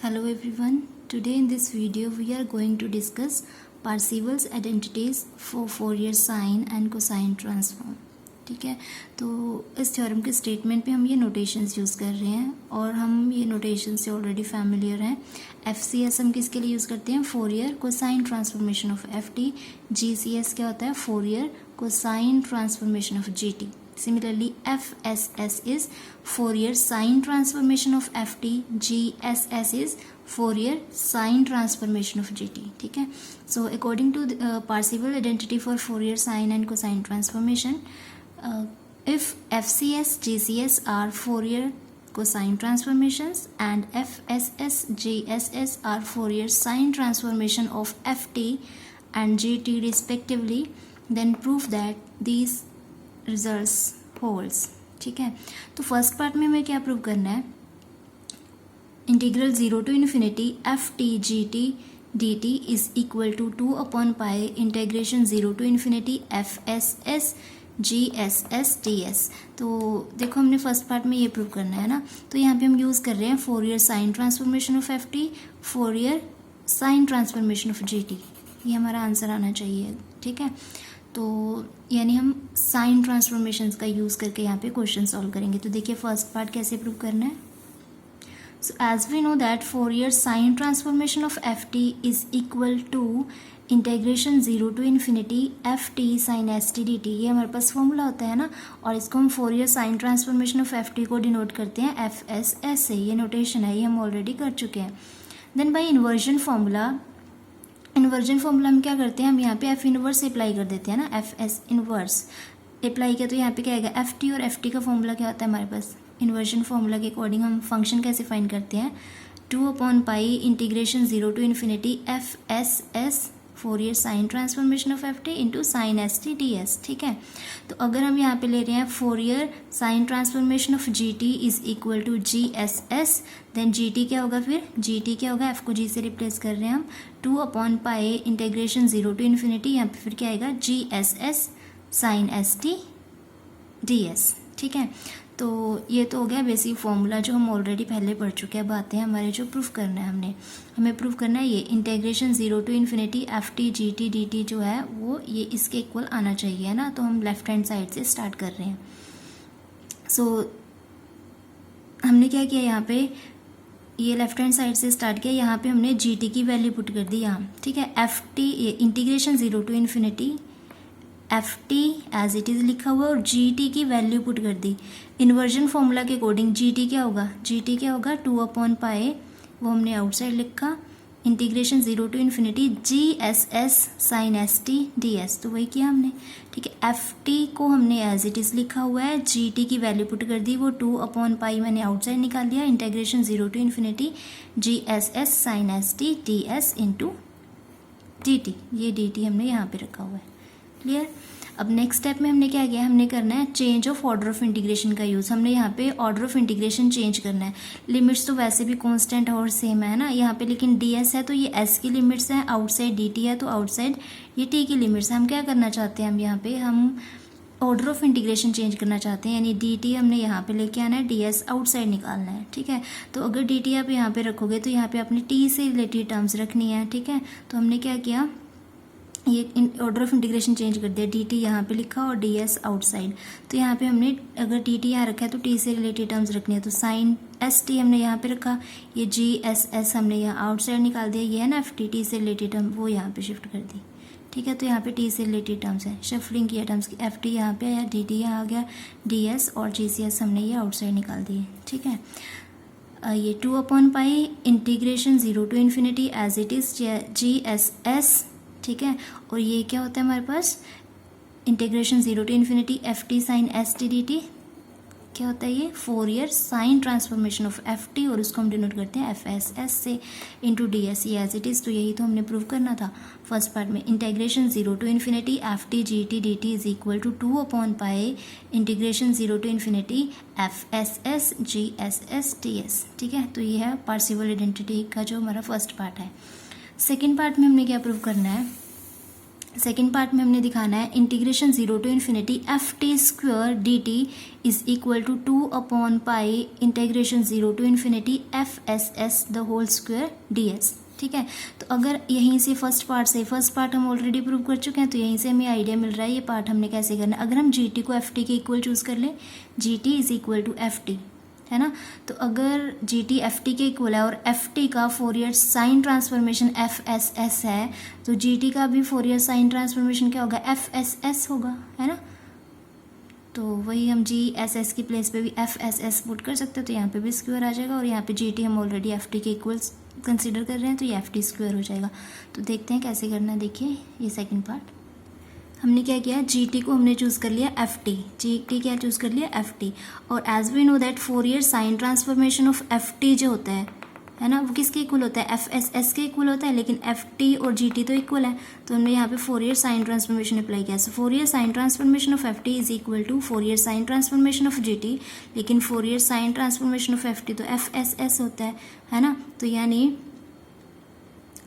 Hello everyone. Today in this video we are going to discuss Parseval's identities for Fourier sine and cosine transform. ठीक है, तो इस theorem के statement पे हम ये नोटेशंस यूज़ कर रहे हैं और हम ये नोटेशन से ऑलरेडी फैमिलियर हैं. FCS हम किसके लिए यूज़ करते हैं? Fourier cosine transformation of FT. GCS क्या होता है? Fourier cosine transformation of GT. Similarly, FSS is Fourier sine transformation of FT. GSS is Fourier sine transformation of GT. ठीक है, so according to the Parseval identity for Fourier sine and cosine transformation, if FCS, GCS are Fourier cosine transformations and FSS, GSS are Fourier sine transformation of FT and GT respectively, then prove that these results holds. ठीक है, तो first part में हमें क्या prove करना है? Integral 0 to infinity FT GT DT is equal to 2/π integration 0 to infinity FSS GSS DS. तो देखो हमने फर्स्ट पार्ट में ये प्रूव करना है ना, तो यहाँ पे हम यूज़ कर रहे हैं Fourier sine transformation of FT, Fourier sine transformation of GT. ये हमारा आंसर आना चाहिए. ठीक है, तो यानी हम साइन ट्रांसफॉर्मेशंस का यूज़ करके यहाँ पे क्वेश्चन सॉल्व करेंगे. तो देखिए फर्स्ट पार्ट कैसे प्रूव करना है. So as we know that Fourier sine transformation of FT is equal to integration 0 to infinity FT sine ST DT. ये हमारे पास फॉर्मूला होता है ना, और इसको हम Fourier sine transformation of FT को डिनोट करते हैं FSS से. ये नोटेशन है, ये हम ऑलरेडी कर चुके हैं. देन बाई इन्वर्जन फार्मूला हम क्या करते हैं? हम यहाँ पे F इनवर्स अप्लाई कर देते हैं ना, FS इनवर्स अप्लाई किया तो यहाँ पे क्या आएगा? FT. और FT का फॉर्मूला क्या होता है हमारे पास? इन्वर्जन फार्मूला के अकॉर्डिंग हम फंक्शन कैसे फाइंड करते हैं? 2/π integration 0 to infinity FSS Fourier sine transformation of FT into sine ST DS. ठीक है, तो अगर हम यहाँ पे ले रहे हैं Fourier sine transformation of GT is equal to GSS, then GT क्या होगा? फिर GT क्या होगा? F को G से रिप्लेस कर रहे हैं हम. 2/π इंटीग्रेशन 0 टू इन्फिनिटी, यहाँ पे फिर क्या आएगा? GSS sine ST DS. ठीक है, तो ये तो हो गया बेसिक फॉर्मूला जो हम ऑलरेडी पहले पढ़ चुके हैं. बातें हमारे जो प्रूफ करना है हमें प्रूफ करना है ये integration 0 to infinity FT GT DT जो है वो ये इसके इक्वल आना चाहिए, है ना. तो हम लेफ्ट हैंड साइड से स्टार्ट कर रहे हैं. सो हमने क्या किया यहाँ पे? ये लेफ्ट हैंड साइड से स्टार्ट किया. यहाँ पे हमने GT की वैल्यू पुट कर दी यहाँ. ठीक है, FT ये integration 0 to infinity FT as it is लिखा हुआ और GT की वैल्यू पुट कर दी. इन्वर्जन फॉर्मूला के अकॉर्डिंग GT क्या होगा? 2/π वो हमने आउटसाइड लिखा. Integration 0 to infinity GSS sine ST DS. तो वही किया हमने. ठीक है, FT को हमने एज इट इज़ लिखा हुआ है, GT की वैल्यू पुट कर दी, वो 2/π मैंने आउटसाइड निकाल लिया. Integration 0 to infinity GSS sine ST DS into DT. ये DT हमने यहाँ पे रखा हुआ है. क्लियर. अब नेक्स्ट स्टेप में हमने क्या किया? हमने करना है change of order of integration का यूज़. हमने यहाँ पे ऑर्डर ऑफ इंटीग्रेशन चेंज करना है. लिमिट्स तो वैसे भी कांस्टेंट और सेम है ना यहाँ पे, लेकिन DS है तो ये S की लिमिट्स हैं, आउटसाइड DT है तो आउटसाइड ये T की लिमिट्स है. हम क्या करना चाहते हैं? हम यहाँ पे हम ऑर्डर ऑफ इंटीग्रेशन चेंज करना चाहते हैं, यानी DT हमने यहाँ पे लेके आना है, DS आउटसाइड निकालना है. ठीक है, तो अगर DT आप यहाँ पे रखोगे तो यहाँ पे आपने T से रिलेटेड टर्म्स रखनी है. ठीक है, तो हमने क्या किया? ये ऑर्डर ऑफ इंटीग्रेशन चेंज कर दिया. DT यहाँ पे लिखा और DS आउटसाइड. तो यहाँ पे हमने अगर DT यहाँ रखा है तो T से रिलेटेड टर्म्स रखनी है, तो साइन ST हमने यहाँ पे रखा, ये GSS हमने यहाँ आउटसाइड निकाल दिया. ये है ना FT, T से रिलेटेड टर्म वो यहाँ पे शिफ्ट कर दी. ठीक है, तो यहाँ पे T से रिलेटेड टर्म्स है, शिफ्टिंग किया टर्म्स की. FT यहाँ पे आया, DT यहाँ आ गया, DS और GCS हमने ये आउटसाइड निकाल दिए. ठीक है, ये 2/π integration 0 to infinity as it is GSS. ठीक है, और ये क्या होता है हमारे पास? Integration 0 to infinity FT sine ST DT. क्या होता है ये? Fourier sine transformation of FT, और उसको हम डिनोट करते हैं FSS से इंटू DS. ये एज इट इज़. तो यही तो हमने प्रूव करना था फर्स्ट पार्ट में. Integration 0 to infinity FT GT DT is equal to 2/π integration 0 to infinity FSS GSS DS. ठीक है, तो ये है पार्सिवल आइडेंटिटी का जो हमारा फर्स्ट पार्ट है. सेकेंड पार्ट में हमने क्या प्रूव करना है? सेकेंड पार्ट में हमने दिखाना है integration 0 to infinity F T square D T is equal to 2/पाई integration 0 to infinity F S S the whole square D S. ठीक है, तो अगर यहीं से फर्स्ट पार्ट हम ऑलरेडी प्रूव कर चुके हैं, तो यहीं से हमें आइडिया मिल रहा है ये पार्ट हमने कैसे करना है। अगर हम जी टी को एफ टी के इक्वल चूज़ कर लें, G T is equal to F T, है ना, तो अगर जी टी एफ टी के इक्वल है और एफ टी का Fourier sine transformation F S S है, तो जी टी का भी फोरियर साइन ट्रांसफॉर्मेशन क्या होगा, एफ एस एस होगा, है ना। तो वही हम जी एस एस की प्लेस पे भी एफ एस एस पुट कर सकते हैं, तो यहाँ पे भी स्क्वायर आ जाएगा, और यहाँ पे जी टी हम ऑलरेडी एफ टी के इक्वल्स कंसिडर कर रहे हैं, तो ये एफ टी स्क्वायर हो जाएगा। तो देखते हैं कैसे करना है। देखिए ये सेकेंड पार्ट हमने क्या किया, जी टी को हमने चूज़ कर लिया एफ टी, जी टी क्या चूज़ कर लिया एफ टी, और as we know that Fourier sine transformation of F T जो होता है ना, वो किसके इक्वल होता है, एफ एस एस के इक्वल होता है, लेकिन एफ टी और जी टी तो इक्वल है, तो हमने यहाँ पे फोरियर साइन ट्रांसफॉर्मेशन अप्लाई किया। So Fourier sine transformation of F T is equal to Fourier sine transformation of G T, लेकिन Fourier sine transformation of F T तो एफ एस एस होता है ना, तो यानी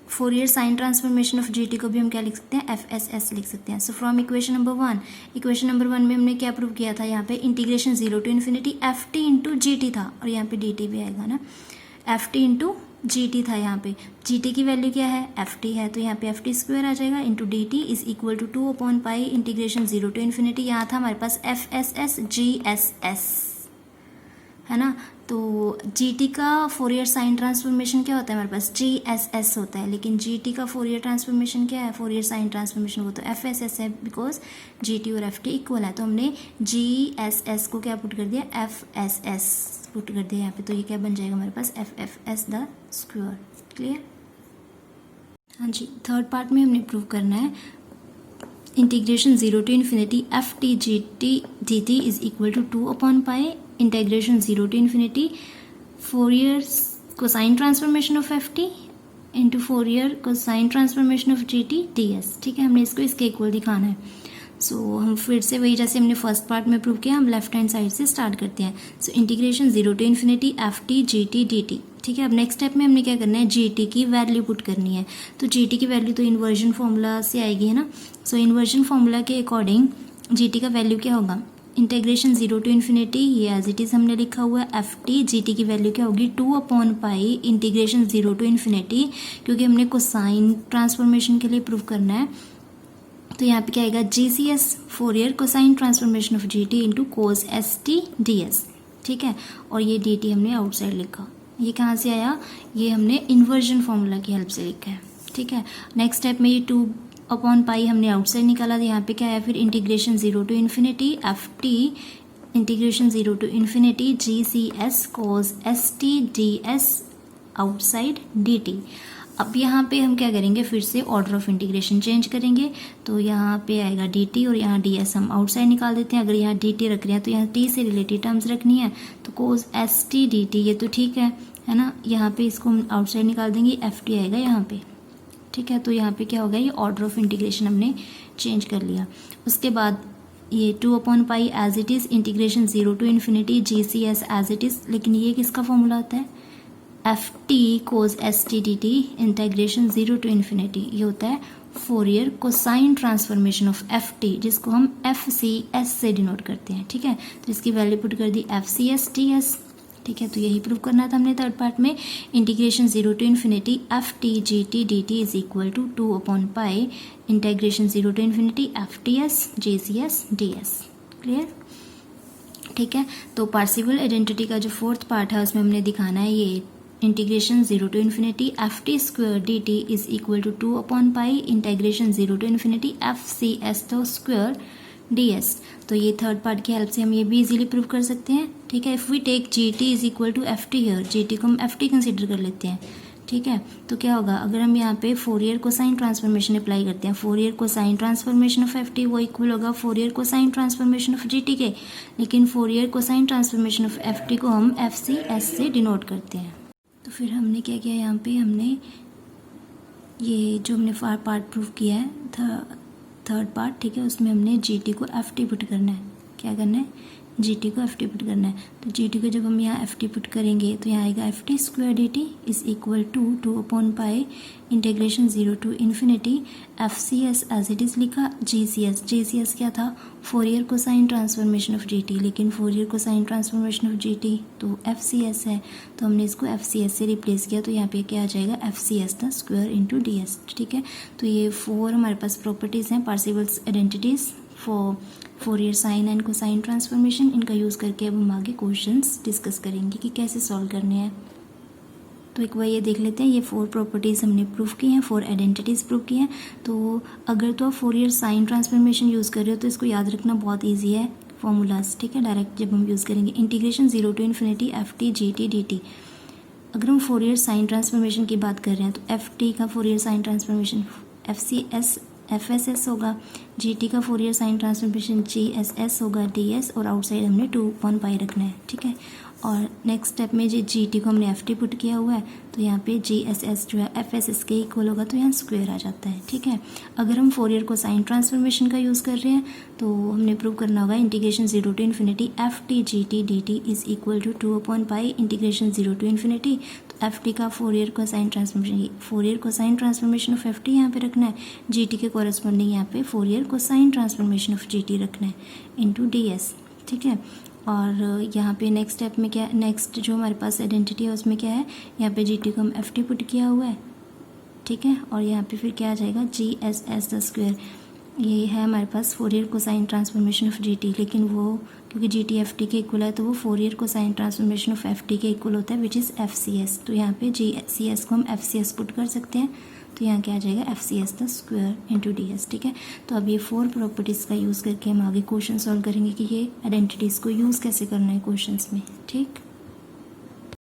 Fourier sine transformation of G T को भी हम क्या लिख सकते हैं, एफ एस एस लिख सकते हैं। So from equation number one में हमने क्या प्रूव किया था, यहाँ पे integration 0 to infinity F T into G T था, और यहाँ पे डी टी भी आएगा ना, F T into G T था, यहाँ पे जी टी की वैल्यू क्या है, एफ टी है, तो यहाँ पे एफ टी स्क्वायर आ जाएगा into D T is equal to 2/पाई इंटीग्रेशन 0 टू इन्फिनिटी, यहाँ था हमारे पास F S S G S S, है ना। तो जी टी का फोरियर साइन ट्रांसफॉर्मेशन क्या होता है हमारे पास, जी एस एस होता है, लेकिन जी टी का फोरियर ट्रांसफॉर्मेशन क्या है, फोरियर साइन ट्रांसफॉर्मेशन वो तो एफ एस एस है, बिकॉज जी टी और एफ टी इक्वल है, तो हमने जी एस एस को क्या पुट कर दिया, एफ एस एस पुट कर दिया यहाँ पे, तो ये क्या बन जाएगा हमारे पास, F F S the square. Clear. हाँ जी, थर्ड पार्ट में हमने प्रूव करना है integration 0 to infinity F T G T D T is equal to 2/पाई integration 0 to infinity Fourier cosine transformation of F T into Fourier cosine transformation of G T D S. ठीक है, हमने इसको इसके equal दिखाना है। सो हम फिर से वही जैसे हमने फर्स्ट पार्ट में प्रूव किया, हम लेफ्ट हैंड साइड से स्टार्ट करते हैं। So integration 0 to infinity F T G T D T. ठीक है, अब नेक्स्ट स्टेप में हमने क्या करना है, जी टी की वैल्यू पुट करनी है, तो जी टी की वैल्यू तो इन्वर्जन फॉर्मूला से आएगी, है ना। सो इन्वर्जन फॉर्मूला के अकॉर्डिंग जी टी का वैल्यू क्या होगा, इंटीग्रेशन 0 टू इन्फिनिटी, ये एज इट इज हमने लिखा हुआ है एफ टी, जी टी की वैल्यू क्या होगी 2/पाई इंटीग्रेशन 0 टू इन्फिनिटी, क्योंकि हमने कोसाइन ट्रांसफॉर्मेशन के लिए प्रूव करना है, तो यहाँ पे क्या आएगा, G C S Fourier cosine transformation of G T into cos S T D S. ठीक है, और ये डी टी हमने आउटसाइड लिखा, ये कहाँ से आया, ये हमने इन्वर्जन फॉर्मूला की हेल्प से लिखा है। ठीक है, नेक्स्ट स्टेप में ये 2/पाई हमने आउटसाइड निकाला, तो यहाँ पे क्या है फिर integration 0 to infinity F T integration 0 to infinity G C S cos S T D S outside D T. अब यहाँ पे हम क्या करेंगे, फिर से ऑर्डर ऑफ इंटीग्रेशन चेंज करेंगे, तो यहाँ पे आएगा डी टी और यहाँ डी एस हम आउटसाइड निकाल देते हैं। अगर यहाँ डी टी रख रहे हैं तो यहाँ टी से रिलेटेड टर्म्स रखनी है, तो कोस एस टी डी टी ये तो ठीक है ना। यहाँ पे इसको हम आउटसाइड निकाल देंगे, एफ टी आएगा यहाँ पे। ठीक है, तो यहाँ पे क्या होगा, ये ऑर्डर ऑफ इंटीग्रेशन हमने चेंज कर लिया। उसके बाद ये 2/पाई as it is integration 0 to infinity G C S as it is, लेकिन ये किसका फॉर्मूला होता है, F T cos S T D T integration 0 to infinity, ये होता है Fourier cosine transformation of F T, जिसको हम एफ सी एस से डिनोट करते हैं। ठीक है, तो इसकी वैल्यू पुट कर दी F C S T S. ठीक है, तो यही प्रूव करना था हमने थर्ड पार्ट में, integration 0 to infinity F T G T D T is equal to 2/पाई integration 0 to infinity F T S G C S D S. Clear. ठीक है, तो पार्सिवल आइडेंटिटी का जो फोर्थ पार्ट है उसमें हमने दिखाना है ये integration 0 to infinity F T square D T is equal to 2/पाई integration 0 to infinity F C S तो स्क्वायर डी एस। तो ये थर्ड पार्ट की हेल्प से हम ये भी इजीली प्रूव कर सकते हैं। ठीक है, if we take G T is equal to F T here, G T को हम एफ टी कंसिडर कर लेते हैं। ठीक है, तो क्या होगा, अगर हम यहाँ पे फोरियर कोसाइन ट्रांसफॉर्मेशन अप्लाई करते हैं, Fourier cosine transformation of F T वो इक्वल होगा Fourier cosine transformation of G T के, लेकिन Fourier cosine transformation of F T को हम एफ सी एस से डिनोट करते हैं। तो फिर हमने क्या किया, यहाँ पे हमने ये जो हमने पार्ट प्रूव किया है थर्ड पार्ट, ठीक है, उसमें हमने जी टी को एफ टी पुट करना है। क्या करना है, जी टी को एफ टी पुट करना है। तो जी टी को जब हम यहाँ एफ टी पुट करेंगे तो यहाँ आएगा F T square D T is equal to 2/पाई integration 0 to infinity F C S as it is लिखा। जी सी एस क्या था, Fourier cosine transformation of G T, लेकिन Fourier cosine transformation of G T तो F C S है, तो हमने इसको एफ सी एस से रिप्लेस किया। तो यहाँ पे क्या आ जाएगा, F C S the square into D S. ठीक है, तो ये 4 हमारे पास प्रॉपर्टीज़ हैं, Parseval's identities for Fourier sine and cosine transformation. इनका यूज़ करके अब हम आगे क्वेश्चंस डिस्कस करेंगे कि कैसे सॉल्व करने हैं। तो एक बार ये देख लेते हैं, ये 4 प्रॉपर्टीज़ हमने प्रूव की हैं, 4 आइडेंटिटीज़ प्रूव की हैं। तो अगर तो आप फोरियर साइन ट्रांसफॉर्मेशन यूज़ कर रहे हो तो इसको याद रखना बहुत ईजी है, फॉर्मूलाज। ठीक है, डायरेक्ट जब हम यूज़ करेंगे integration 0 to infinity F T G T D T. अगर हम फोरियर साइन ट्रांसफॉर्मेशन की बात कर रहे हैं तो एफ टी का Fourier sine transformation F C S F S S होगा, जी टी का Fourier sine transformation G S S होगा डी एस, और आउटसाइड हमने 2/पाई रखना है। ठीक है, और नेक्स्ट स्टेप में जी टी को हमने एफ टी पुट किया हुआ है, तो यहाँ पे जी एस एस जो है एफ एस एस के इक्वल होगा, तो यहाँ स्क्वायर आ जाता है। ठीक है, अगर हम फोरियर को साइन ट्रांसफॉर्मेशन का यूज़ कर रहे हैं तो हमने प्रूव करना होगा integration 0 to infinity F T G T D T is equal to 2/पाई इंटीग्रेशन 0 टू इन्फिनिटी। तो एफ टी का फोरियर को sign transformation of F T यहाँ पे रखना है, जी टी के कॉरेस्पॉन्डिंग यहाँ पे फोरियर को sign transformation of G T रखना है इंटू डी एस। ठीक है, और यहाँ पे नेक्स्ट स्टेप में क्या, नेक्स्ट जो हमारे पास आइडेंटिटी है उसमें क्या है, यहाँ पे जी टी को हम एफ टी पुट किया हुआ है। ठीक है, और यहाँ पे फिर क्या आ जाएगा, G S S the square. ये है हमारे पास Fourier cosine transformation of G T, लेकिन वो क्योंकि जी टी एफ टी के इक्वल है तो वो Fourier cosine transformation of F T के इक्वल होता है, which is F C S. तो यहाँ पे जी सी एस को हम एफ सी एस पुट कर सकते हैं, तो यहाँ क्या आ जाएगा, F C S the square into D S. ठीक है, तो अब ये 4 प्रॉपर्टीज़ का यूज़ करके हम आगे क्वेश्चन सॉल्व करेंगे कि ये आइडेंटिटीज़ को यूज़ कैसे करना है क्वेश्चंस में। ठीक।